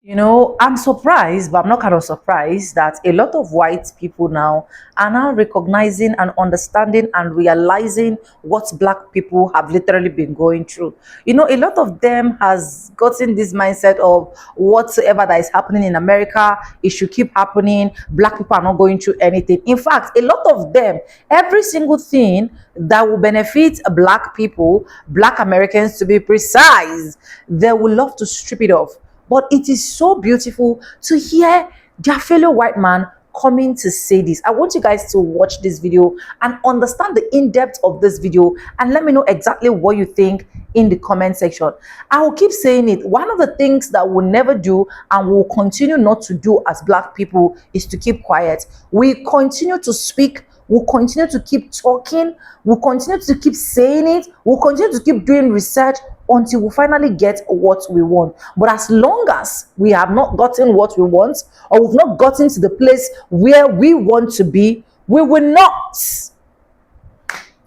You know, I'm surprised, but I'm not kind of surprised that a lot of white people now are now recognizing and understanding and realizing what black people have literally been going through. You know, a lot of them has gotten this mindset of whatsoever that is happening in America, it should keep happening. Black people are not going through anything. In fact, a lot of them, every single thing that will benefit black people, black Americans to be precise, they will love to strip it off. But it is so beautiful to hear their fellow white man coming to say this. I want you guys to watch this video and understand the in-depth of this video and let me know exactly what you think in the comment section. I will keep saying it. One of the things that we'll never do and will continue not to do as black people is to keep quiet. We continue to speak. We'll continue to keep talking. We'll continue to keep saying it. We'll continue to keep doing research until we finally get what we want. But as long as we have not gotten what we want, or we've not gotten to the place where we want to be, we will not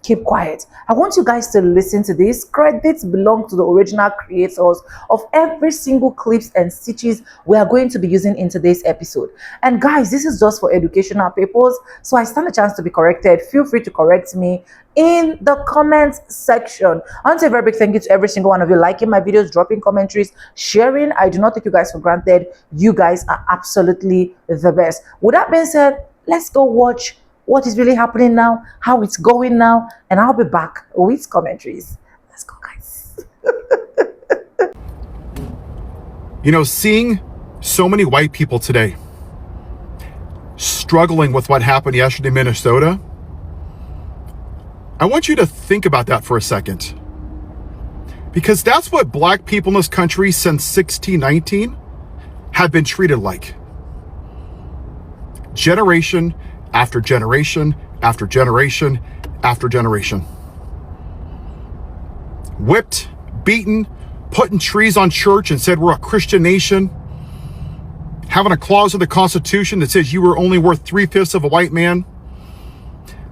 keep quiet. I want you guys to listen to this. Credits belong to the original creators of every single clips and stitches we are going to be using in today's episode. And guys, this is just for educational purposes, so I stand a chance to be corrected. Feel free to correct me in the comments section. I want to say a very big thank you to every single one of you liking my videos, dropping commentaries, sharing. I do not take you guys for granted. You guys are absolutely the best. With that being said, let's go watch what is really happening now, how it's going now, and I'll be back with commentaries. Let's go, guys. You know, seeing so many white people today struggling with what happened yesterday in Minnesota, I want you to think about that for a second. Because that's what black people in this country since 1619 have been treated like. Generation after generation, after generation, after generation. Whipped, beaten, putting trees on church and said we're a Christian nation. Having a clause in the Constitution that says you were only worth 3/5 of a white man.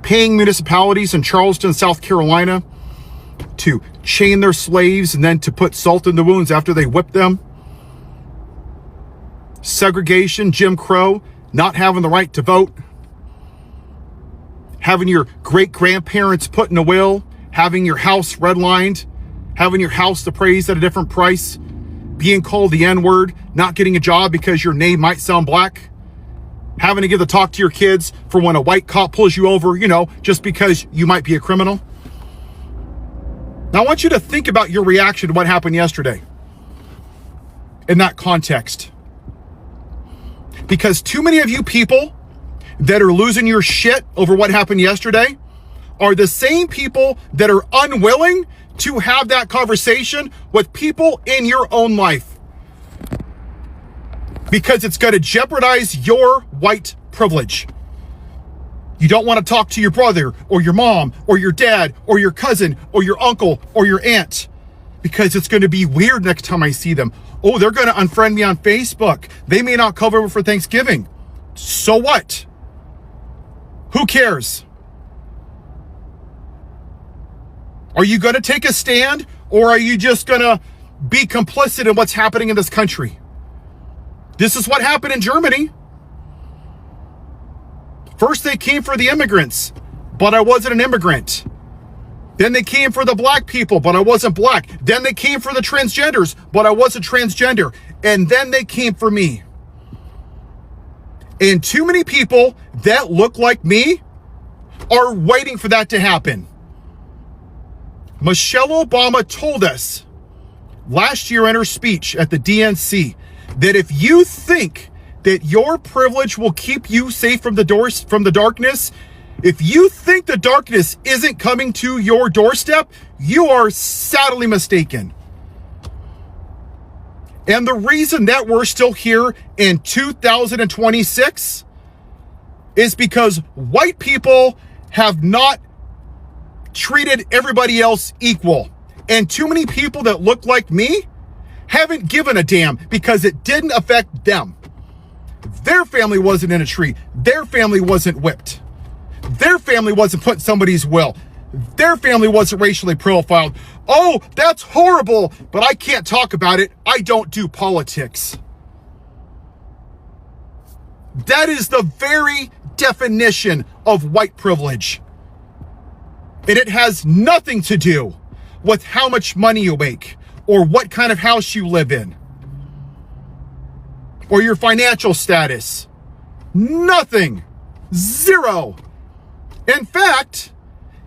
Paying municipalities in Charleston, South Carolina to chain their slaves and then to put salt in the wounds after they whipped them. Segregation, Jim Crow, not having the right to vote. Having your great-grandparents put in a will, having your house redlined, having your house appraised at a different price, being called the N-word, not getting a job because your name might sound black, having to give the talk to your kids for when a white cop pulls you over, you know, just because you might be a criminal. Now, I want you to think about your reaction to what happened yesterday in that context. Because too many of you people that are losing your shit over what happened yesterday are the same people that are unwilling to have that conversation with people in your own life. Because it's going to jeopardize your white privilege. You don't want to talk to your brother or your mom or your dad or your cousin or your uncle or your aunt because it's going to be weird next time I see them. Oh, they're going to unfriend me on Facebook. They may not come over for Thanksgiving. So what? Who cares? Are you going to take a stand or are you just going to be complicit in what's happening in this country? This is what happened in Germany. First they came for the immigrants, but I wasn't an immigrant. Then they came for the black people, but I wasn't black. Then they came for the transgenders, but I wasn't transgender. And then they came for me. And too many people that look like me are waiting for that to happen. Michelle Obama told us last year in her speech at the DNC that if you think that your privilege will keep you safe from the darkness, if you think the darkness isn't coming to your doorstep, you are sadly mistaken. And the reason that we're still here in 2026 is because white people have not treated everybody else equal. And too many people that look like me haven't given a damn because it didn't affect them. Their family wasn't in a tree. Their family wasn't whipped. Their family wasn't put in somebody's will. Their family wasn't racially profiled. Oh, that's horrible, but I can't talk about it. I don't do politics. That is the very definition of white privilege. And it has nothing to do with how much money you make or what kind of house you live in or your financial status. Nothing. Zero. In fact,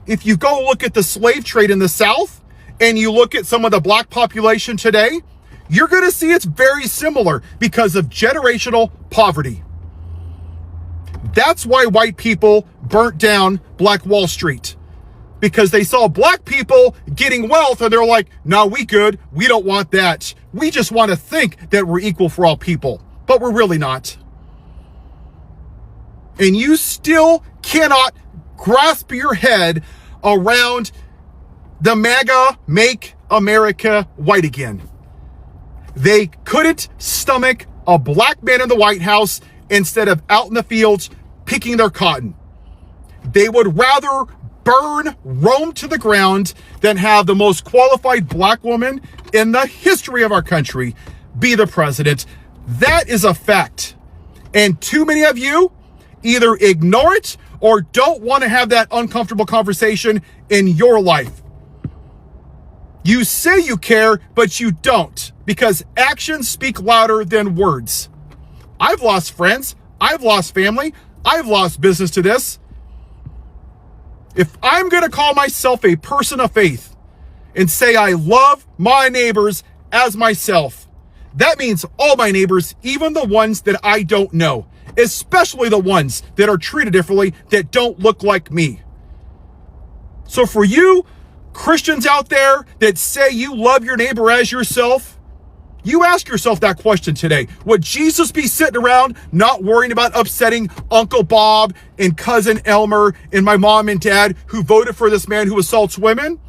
if you go look at the slave trade in the South and you look at some of the black population today, you're going to see it's very similar because of generational poverty. That's why white people burnt down Black Wall Street, because they saw black people getting wealth and they're like, no, we good. We don't want that. We just want to think that we're equal for all people, but we're really not. And you still cannot grasp your head around the MAGA Make America White Again. They couldn't stomach a black man in the White House instead of out in the fields picking their cotton. They would rather burn Rome to the ground than have the most qualified black woman in the history of our country be the president. That is a fact. And too many of you either ignore it or don't want to have that uncomfortable conversation in your life. You say you care, but you don't, because actions speak louder than words. I've lost friends. I've lost family. I've lost business to this. If I'm going to call myself a person of faith and say I love my neighbors as myself, that means all my neighbors, even the ones that I don't know, especially the ones that are treated differently, that don't look like me. So for you Christians out there that say you love your neighbor as yourself, you ask yourself that question today. Would Jesus be sitting around not worrying about upsetting Uncle Bob and Cousin Elmer and my mom and dad who voted for this man who assaults women?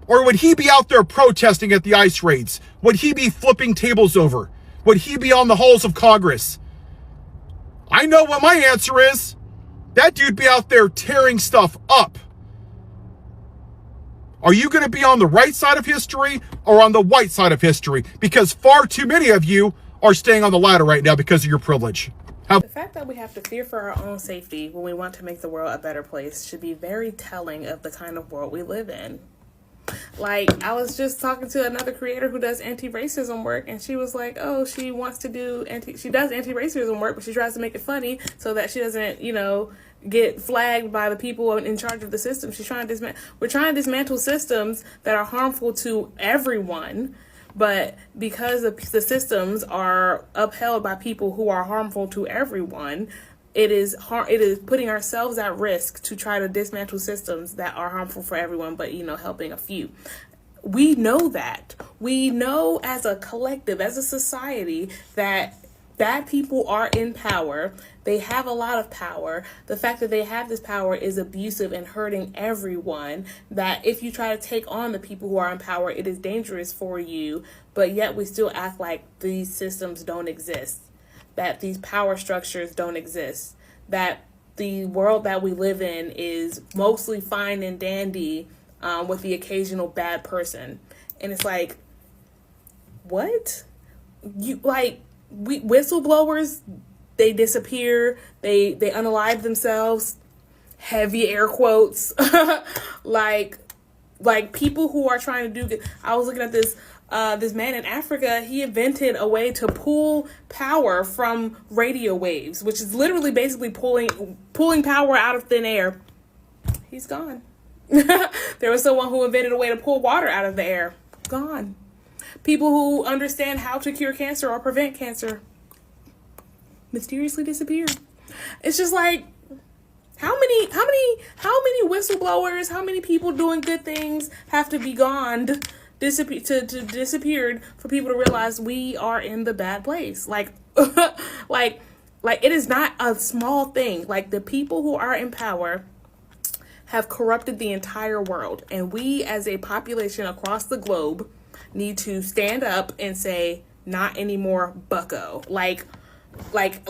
Or would he be out there protesting at the ICE raids? Would he be flipping tables over? Would he be on the halls of Congress? I know what my answer is. That dude be out there tearing stuff up. Are you going to be on the right side of history or on the white side of history? Because far too many of you are staying on the latter right now because of your privilege. The fact that we have to fear for our own safety when we want to make the world a better place should be very telling of the kind of world we live in. Like, I was just talking to another creator who does anti-racism work, and she was like, oh, she wants to do she does anti-racism work, but she tries to make it funny so that she doesn't, get flagged by the people in charge of the system. We're trying to dismantle systems that are harmful to everyone, but because the systems are upheld by people who are harmful to everyone, it is putting ourselves at risk to try to dismantle systems that are harmful for everyone, but helping a few. We know that. We know as a collective, as a society, that bad people are in power. They have a lot of power. The fact that they have this power is abusive and hurting everyone. That if you try to take on the people who are in power, it is dangerous for you. But yet we still act like these systems don't exist. That these power structures don't exist. That the world that we live in is mostly fine and dandy, with the occasional bad person. And it's like, what? Whistleblowers, they disappear, they unalive themselves, heavy air quotes, like people who are trying to do good. I was looking at this man in Africa. He invented a way to pull power from radio waves, which is literally basically pulling power out of thin air. He's gone. There was someone who invented a way to pull water out of the air. Gone. People who understand how to cure cancer or prevent cancer mysteriously disappeared. It's just like, how many whistleblowers, how many people doing good things have to be gone, disappeared for people to realize we are in the bad place? Like, like it is not a small thing. Like, the people who are in power have corrupted the entire world, and we as a population across the globe need to stand up and say, not anymore, bucko. Like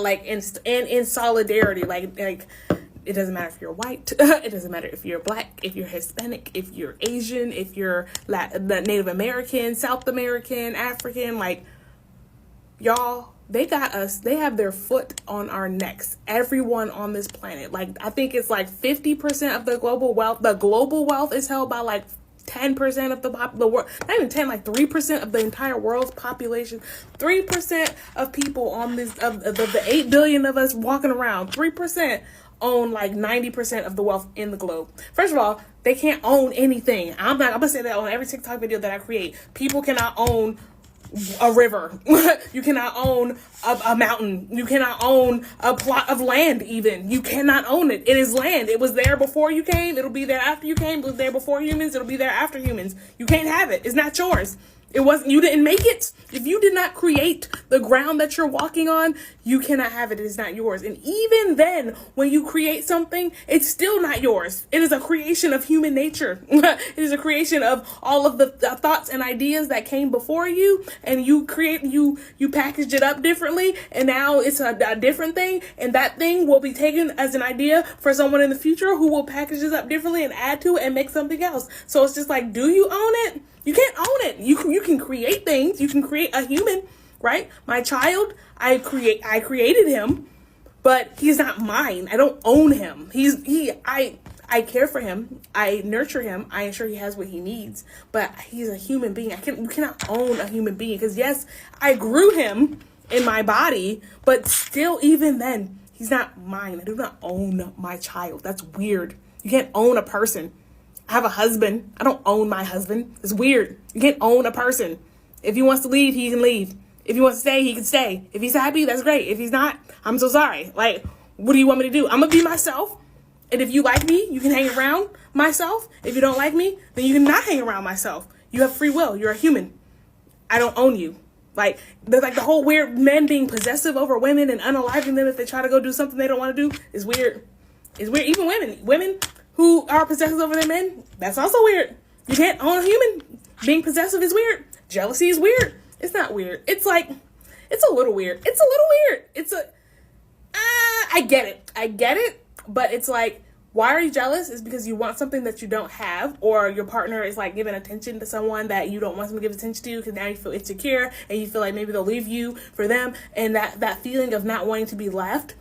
in solidarity, like it doesn't matter if you're white, it doesn't matter if you're black, if you're Hispanic, if you're Asian, if you're Native American, South American, African, like, y'all they got us, they have their foot on our necks, everyone on this planet. Like, I think it's like 50% of the global wealth is held by like 10% of the world, not even 10, like 3% of the entire world's population. 3% of people on this, of the 8 billion of us walking around, 3% own like 90% of the wealth in the globe. First of all, they can't own anything. I'm gonna say that on every TikTok video that I create. People cannot own a river. You cannot own a mountain. You cannot own a plot of land even. You cannot own it. It is land. It was there before you came. It'll be there after you came. It was there before humans. It'll be there after humans. You can't have it. It's not yours. It wasn't, you didn't make it. If you did not create the ground that you're walking on, you cannot have it. It is not yours. And even then, when you create something, it's still not yours. It is a creation of human nature. It is a creation of all of the thoughts and ideas that came before you, and you packaged it up differently, and now it's a different thing, and that thing will be taken as an idea for someone in the future who will package this up differently and add to it and make something else. So it's just like, do you own it? You can't own it. You can create things. You can create a human, right? My child, I created him, but he's not mine. I don't own him. I care for him. I nurture him. I ensure he has what he needs, but he's a human being. You cannot own a human being, because yes, I grew him in my body, but still, even then, he's not mine. I do not own my child. That's weird. You can't own a person. I have a husband. I don't own my husband. It's weird. You can't own a person. If he wants to leave, he can leave. If he wants to stay, he can stay. If he's happy, that's great. If he's not, I'm so sorry. Like, what do you want me to do? I'm going to be myself. And if you like me, you can hang around myself. If you don't like me, then you can not hang around myself. You have free will. You're a human. I don't own you. Like, there's like the whole weird men being possessive over women and unaliving them if they try to go do something they don't want to do is weird. It's weird. Even women who are possessive over their men, that's also weird. You can't own a human. Being possessive is weird. Jealousy is weird. It's not weird. It's like, it's a little weird. It's a little weird. I get it. But it's like, why are you jealous? Is because you want something that you don't have, or your partner is like giving attention to someone that you don't want them to give attention to, because now you feel insecure and you feel like maybe they'll leave you for them. And that feeling of not wanting to be left,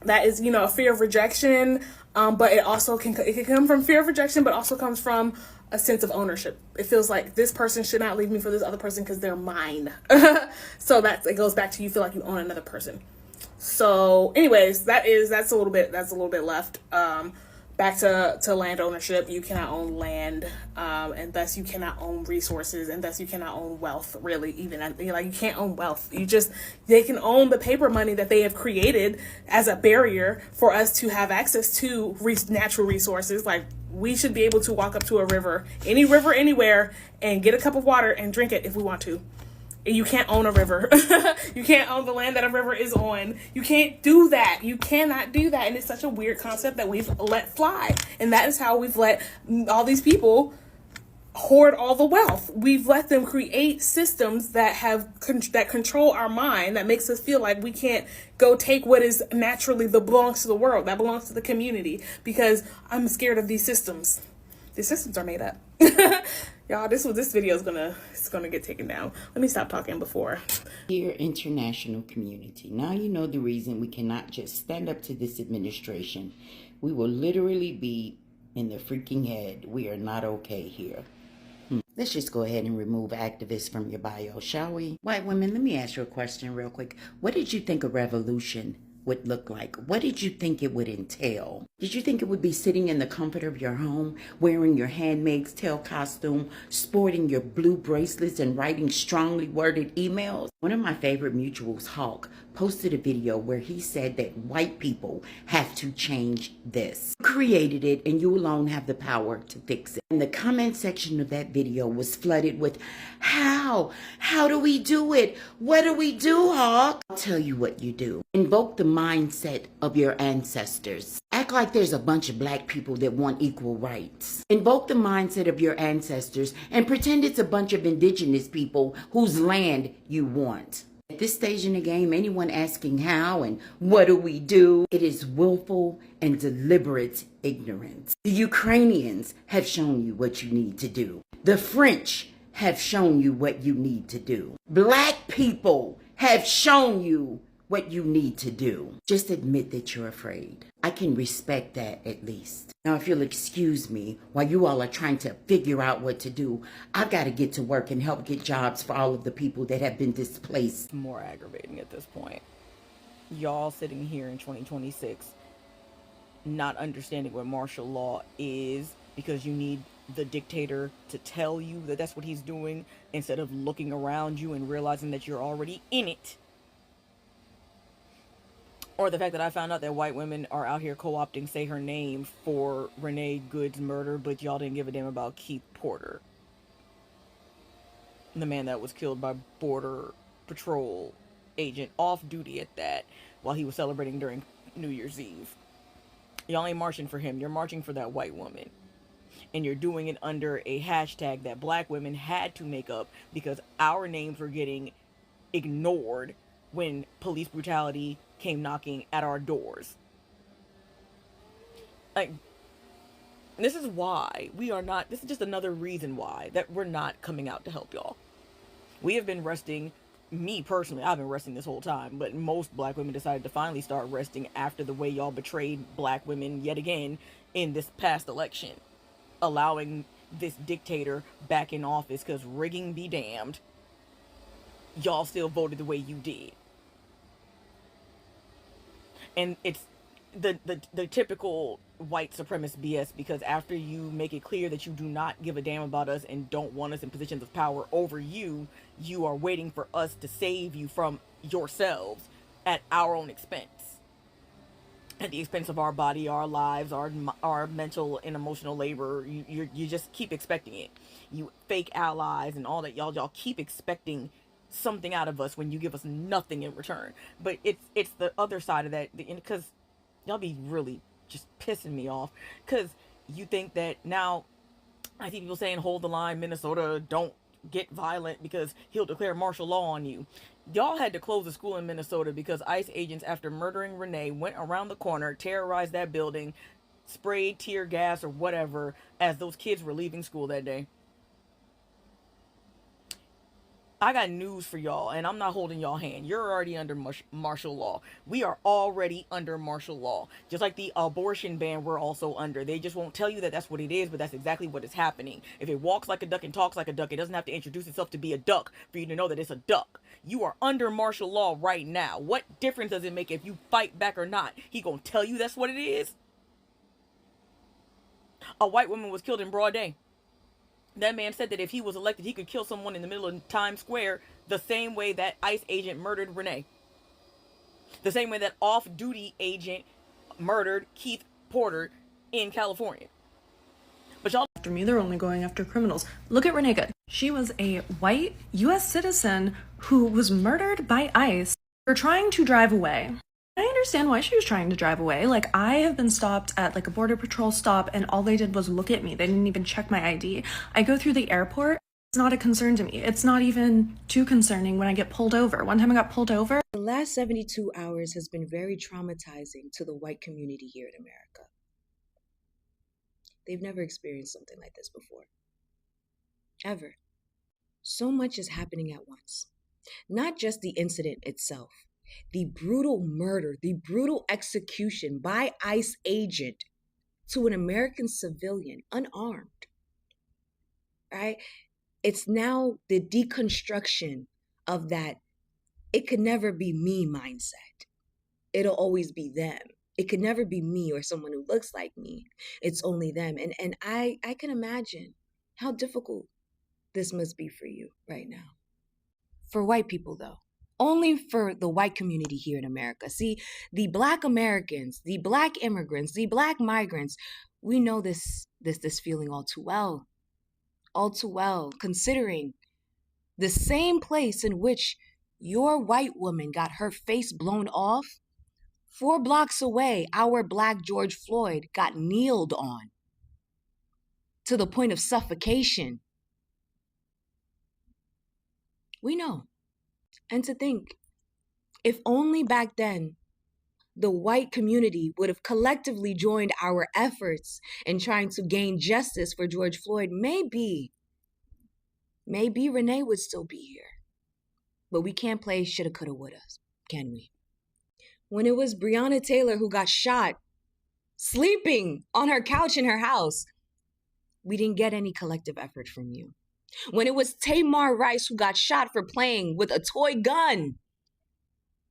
that is, a fear of rejection. But it also can come from fear of rejection, but also comes from a sense of ownership. It feels like this person should not leave me for this other person because they're mine. So it goes back to, you feel like you own another person. So anyways, that's a little bit left. Back to land ownership. You cannot own land, and thus you cannot own resources, and thus you cannot own wealth, really. Even like, you can't own wealth. They can own the paper money that they have created as a barrier for us to have access to natural resources. Like, we should be able to walk up to a river anywhere, and get a cup of water and drink it if we want to. You can't own a river. You can't own the land that a river is on. You can't do that. You cannot do that. And it's such a weird concept that we've let fly. And that is how we've let all these people hoard all the wealth. We've let them create systems that control our mind, that makes us feel like we can't go take what is naturally that belongs to the world, that belongs to the community, because I'm scared of these systems. These systems are made up. Y'all, this video is gonna get taken down. Let me stop talking before. Dear international community, now you know the reason we cannot just stand up to this administration. We will literally be in the freaking head. We are not okay here. Let's just go ahead and remove activists from your bio, shall we? White women, let me ask you a question real quick. What did you think a revolution would look like? What did you think it would entail? Did you think it would be sitting in the comfort of your home, wearing your Handmaid's Tale costume, sporting your blue bracelets, and writing strongly worded emails? One of my favorite mutuals, Hawk, posted a video where he said that white people have to change this. You created it, and you alone have the power to fix it. And the comment section of that video was flooded with, how? How do we do it? What do we do, Hawk? I'll tell you what you do. Invoke the mindset of your ancestors. Act like there's a bunch of black people that want equal rights. Invoke the mindset of your ancestors and pretend it's a bunch of indigenous people whose land you want. At this stage in the game, anyone asking how and what do we do, it is willful and deliberate ignorance. The Ukrainians have shown you what you need to do. The French have shown you what you need to do. Black people have shown you what you need to do. Just admit that you're afraid. I can respect that at least. Now, if you'll excuse me, while you all are trying to figure out what to do, I've got to get to work and help get jobs for all of the people that have been displaced. More aggravating at this point. Y'all sitting here in 2026 not understanding what martial law is because you need the dictator to tell you that that's what he's doing instead of looking around you and realizing that you're already in it. Or the fact that I found out that white women are out here co-opting Say Her Name for Renee Good's murder, but y'all didn't give a damn about Keith Porter, the man that was killed by Border Patrol agent, off duty at that, while he was celebrating during New Year's Eve. Y'all ain't marching for him. You're marching for that white woman. And you're doing it under a hashtag that black women had to make up because our names were getting ignored when police brutality came knocking at our doors. Like, this is why we are not, this is just another reason why that we're not coming out to help y'all. We have been resting, me personally, I've been resting this whole time, but most black women decided to finally start resting after the way y'all betrayed black women yet again in this past election, allowing this dictator back in office, because rigging be damned, y'all still voted the way you did. And it's the typical white supremacist BS, because after you make it clear that you do not give a damn about us and don't want us in positions of power over you, you are waiting for us to save you from yourselves at our own expense. At the expense of our body, our lives, our mental and emotional labor. You just keep expecting it. You fake allies and all that, y'all keep expecting something out of us when you give us nothing in return. But it's the other side of that, because y'all be really just pissing me off, because you think that now, I see people saying hold the line, Minnesota, don't get violent because he'll declare martial law on you. Y'all had to close the school in Minnesota because ICE agents, after murdering Renee, went around the corner, terrorized that building, sprayed tear gas or whatever as those kids were leaving school that day. I got news for y'all, and I'm not holding y'all hand. You're already under martial law. We are already under martial law. Just like the abortion ban, we're also under. They just won't tell you that that's what it is, but that's exactly what is happening. If it walks like a duck and talks like a duck, it doesn't have to introduce itself to be a duck for you to know that it's a duck. You are under martial law right now. What difference does it make if you fight back or not? He gonna tell you that's what it is? A white woman was killed in broad day. That man said that if he was elected, he could kill someone in the middle of Times Square the same way that ICE agent murdered Renee. The same way that off-duty agent murdered Keith Porter in California. But y'all after me, they're only going after criminals. Look at Renee Good. She was a white U.S. citizen who was murdered by ICE for trying to drive away. I understand why she was trying to drive away. Like, I have been stopped at like a border patrol stop and all they did was look at me. They didn't even check my ID. I go through the airport. It's not a concern to me. It's not even too concerning when I get pulled over. One time I got pulled over. The last 72 hours has been very traumatizing to the white community here in America. They've never experienced something like this before. Ever. So much is happening at once. Not just the incident itself. The brutal murder, the brutal execution by ICE agent to an American civilian, unarmed, right? It's now the deconstruction of that it could never be me mindset. It'll always be them. It could never be me or someone who looks like me. It's only them. And I can imagine how difficult this must be for you right now. For white people, though. Only for the white community here in America. See, the Black Americans, the Black immigrants, the Black migrants, we know this feeling all too well. All too well, considering the same place in which your white woman got her face blown off, 4 blocks away, our Black George Floyd got kneeled on to the point of suffocation. We know. And to think, if only back then, the white community would have collectively joined our efforts in trying to gain justice for George Floyd, maybe Renee would still be here. But we can't play shoulda, coulda, woulda, can we? When it was Breonna Taylor who got shot sleeping on her couch in her house, we didn't get any collective effort from you. When it was Tamar Rice who got shot for playing with a toy gun,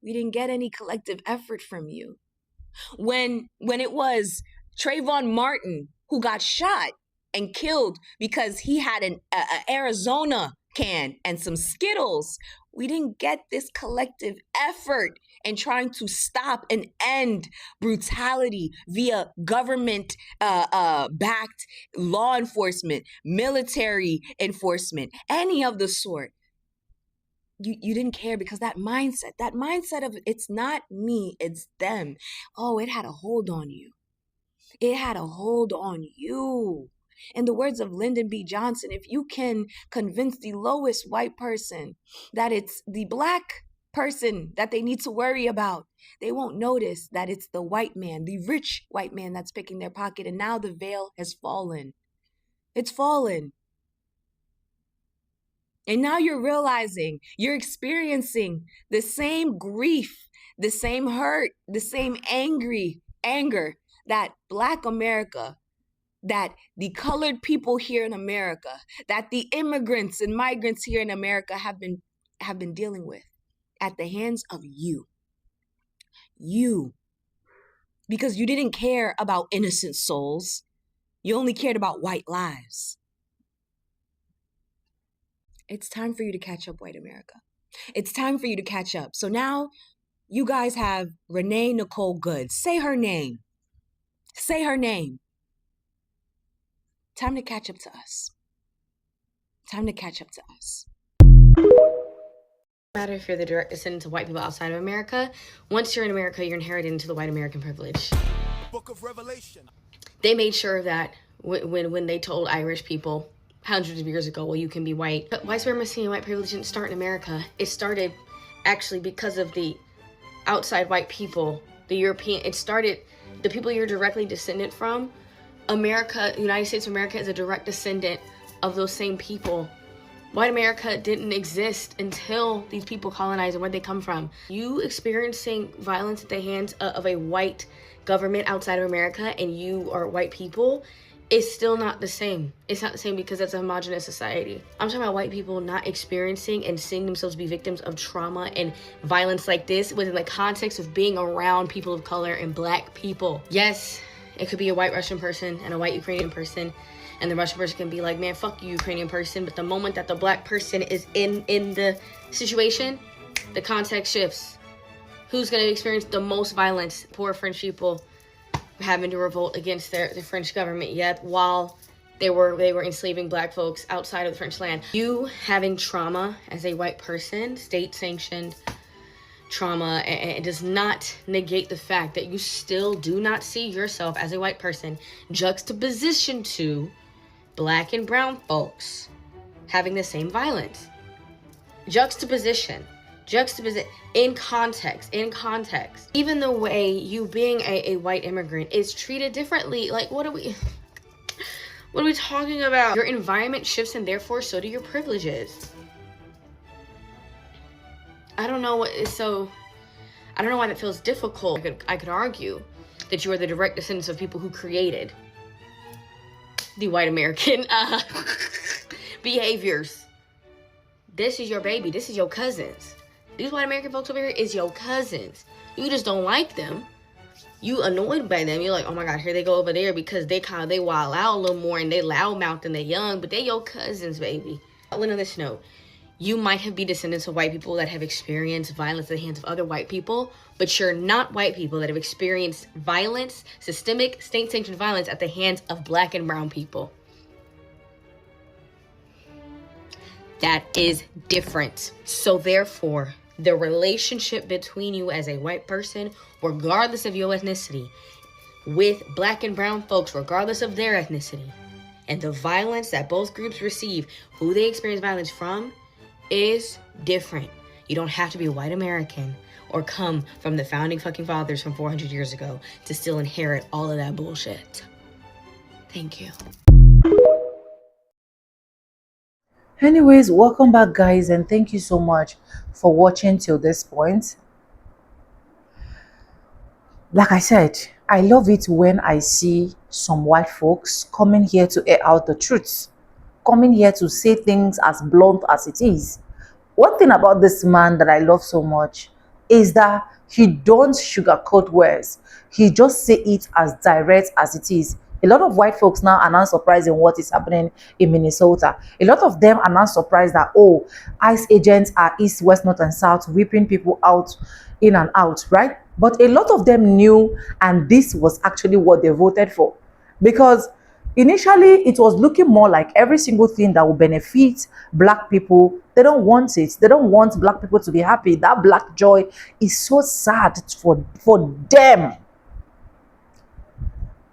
we didn't get any collective effort from you. When it was Trayvon Martin who got shot and killed because he had an Arizona can and some Skittles, we didn't get this collective effort in trying to stop and end brutality via government backed law enforcement, military enforcement, any of the sort. You didn't care because that mindset of it's not me, it's them. Oh, it had a hold on you. It had a hold on you. In the words of Lyndon B. Johnson, if you can convince the lowest white person that it's the black person that they need to worry about, they won't notice that it's the white man, the rich white man that's picking their pocket. And now the veil has fallen. It's fallen. And now you're realizing, you're experiencing the same grief, the same hurt, the same anger that Black America, that the colored people here in America, that the immigrants and migrants here in America have been dealing with at the hands of you. You. Because you didn't care about innocent souls. You only cared about white lives. It's time for you to catch up, white America. It's time for you to catch up. So now you guys have Renee Nicole Good. Say her name. Say her name. Time to catch up to us. Time to catch up to us. No matter if you're the direct descendant of white people outside of America, once you're in America, you're inherited into the white American privilege. Book of Revelation. They made sure that when they told Irish people hundreds of years ago, well, you can be white. But white supremacy and white privilege didn't start in America. It started actually because of the outside white people, the European. It started, the people you're directly descendant from, America, United States of America is a direct descendant of those same people. White America didn't exist until these people colonized and where they come from. You experiencing violence at the hands of a white government outside of America and you are white people, it's still not the same. It's not the same because it's a homogenous society. I'm talking about white people not experiencing and seeing themselves be victims of trauma and violence like this within the context of being around people of color and Black people. Yes, it could be a white Russian person and a white Ukrainian person, and the Russian person can be like, man, fuck you, Ukrainian person. But the moment that the Black person is in the situation, the context shifts. Who's gonna experience the most violence? Poor French people having to revolt against the French government, yet while they were enslaving Black folks outside of the French land. You having trauma as a white person, state-sanctioned trauma, and it does not negate the fact that you still do not see yourself as a white person juxtaposition to Black and brown folks having the same violence. Juxtaposition in context. Even the way you being a white immigrant is treated differently. Like, what are we talking about? Your environment shifts and therefore so do your privileges. I don't know why that feels difficult. I could argue that you are the direct descendants of people who created the white American behaviors. This is your baby. This is your cousins. These white American folks over here is your cousins. You just don't like them. You annoyed by them. You're like, oh my God, here they go over there because they wild out a little more and they loudmouth and they young, but they your cousins, baby. On this note, you might have been descendants of white people that have experienced violence at the hands of other white people, but you're not white people that have experienced violence, systemic, state-sanctioned violence at the hands of Black and brown people. That is different. So therefore, the relationship between you as a white person, regardless of your ethnicity, with Black and brown folks, regardless of their ethnicity, and the violence that both groups receive, who they experience violence from, is different. You don't have to be white American or come from the founding fucking fathers from 400 years ago to still inherit all of that bullshit. Thank you. Anyways, welcome back, guys, and thank you so much for watching till this point. Like I said, I love it when I see some white folks coming here to air out the truth, coming here to say things as blunt as it is. One thing about this man that I love so much is that he don't sugarcoat words. He just say it as direct as it is. A lot of white folks now are not surprised in what is happening in Minnesota. A lot of them are not surprised that, oh, ICE agents are east, west, north, and south, whipping people out, in and out, right? But a lot of them knew, and this was actually what they voted for. Because initially, it was looking more like every single thing that will benefit black people. They don't want it. They don't want black people to be happy. That black joy is so sad for them.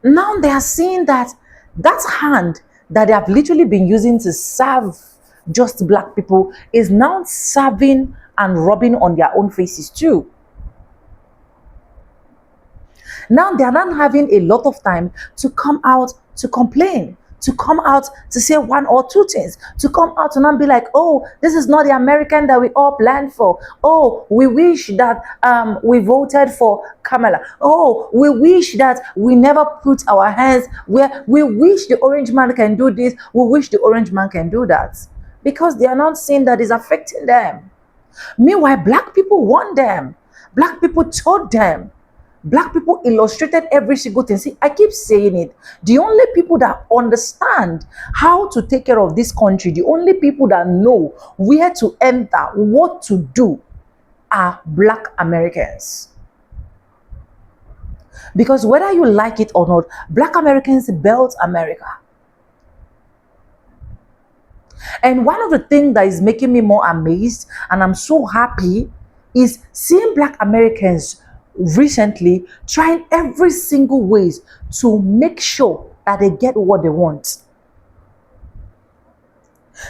Now they are seeing that that hand that they have literally been using to serve just black people is now serving and rubbing on their own faces too. Now they are not having a lot of time to come out to complain, to come out to say one or two things, to come out and not be like, oh, this is not the American that we all planned for. Oh, we wish that we voted for Kamala. Oh, we wish that we never put our hands where we wish the orange man can do this. We wish the orange man can do that. Because they are not seeing that it's affecting them. Meanwhile, black people want them. Black people told them. Black people illustrated every single thing. See, I keep saying it. The only people that understand how to take care of this country, the only people that know where to enter, what to do, are black Americans. Because whether you like it or not, black Americans built America. And one of the things that is making me more amazed, and I'm so happy, is seeing black Americans recently trying every single ways to make sure that they get what they want.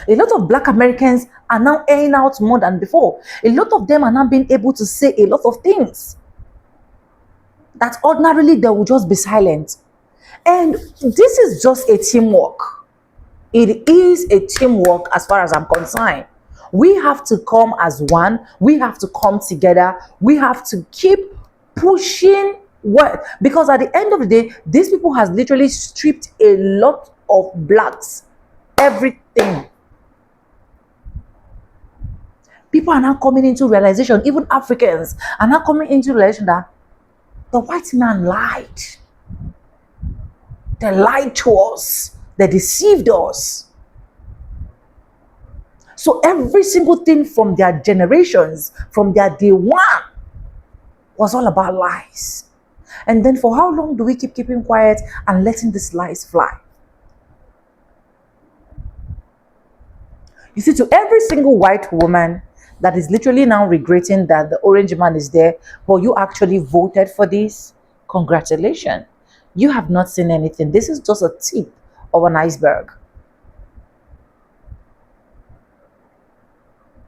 A lot of black Americans are now airing out more than before. A lot of them are now being able to say a lot of things that ordinarily they will just be silent. And this is just a teamwork. It is a teamwork as far as I'm concerned. We have to come as one. We have to come together. We have to keep pushing what, because at the end of the day, these people has literally stripped a lot of blacks everything. People are now coming into realization, even Africans are now coming into realization that the white man lied. They lied to us. They deceived us. So every single thing from their generations, from their day one, was all about lies. And then for how long do we keep keeping quiet and letting these lies fly? You see, to every single white woman that is literally now regretting that the orange man is there, but you actually voted for this, congratulations. You have not seen anything. This is just a tip of an iceberg.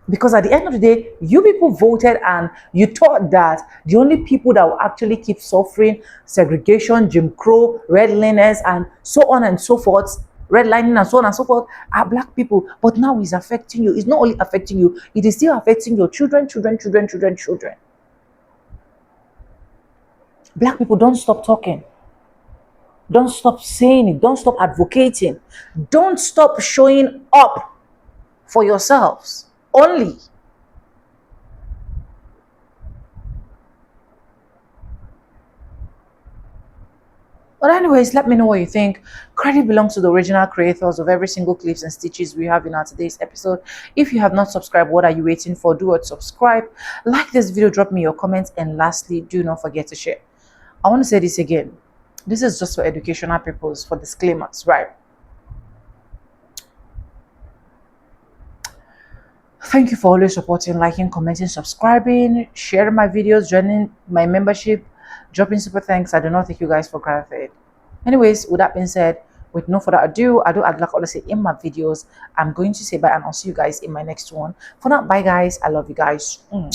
Because at the end of the day, you people voted and you thought that the only people that will actually keep suffering segregation, Jim Crow, redliners, and so on and so forth, redlining and so on and so forth, are black people. But now it's affecting you. It's not only affecting you, it is still affecting your children. Black people, don't stop talking. Don't stop saying it. Don't stop advocating. Don't stop showing up for yourselves. Only. But anyways, let me know what you think. Credit belongs to the original creators of every single clips and stitches we have in our today's episode. If you have not subscribed, what are you waiting for? Do it, subscribe, like this video, drop me your comments, and lastly, do not forget to share. I want to say this again. This is just for educational purposes, for disclaimers, right? Thank you for always supporting, liking, commenting, subscribing, sharing my videos, joining my membership, dropping super thanks. I do not take you guys for granted. Anyways, with that being said, with no further ado, I do like I always say in my videos, I'm going to say bye and I'll see you guys in my next one. For now, bye guys. I love you guys. Mwah.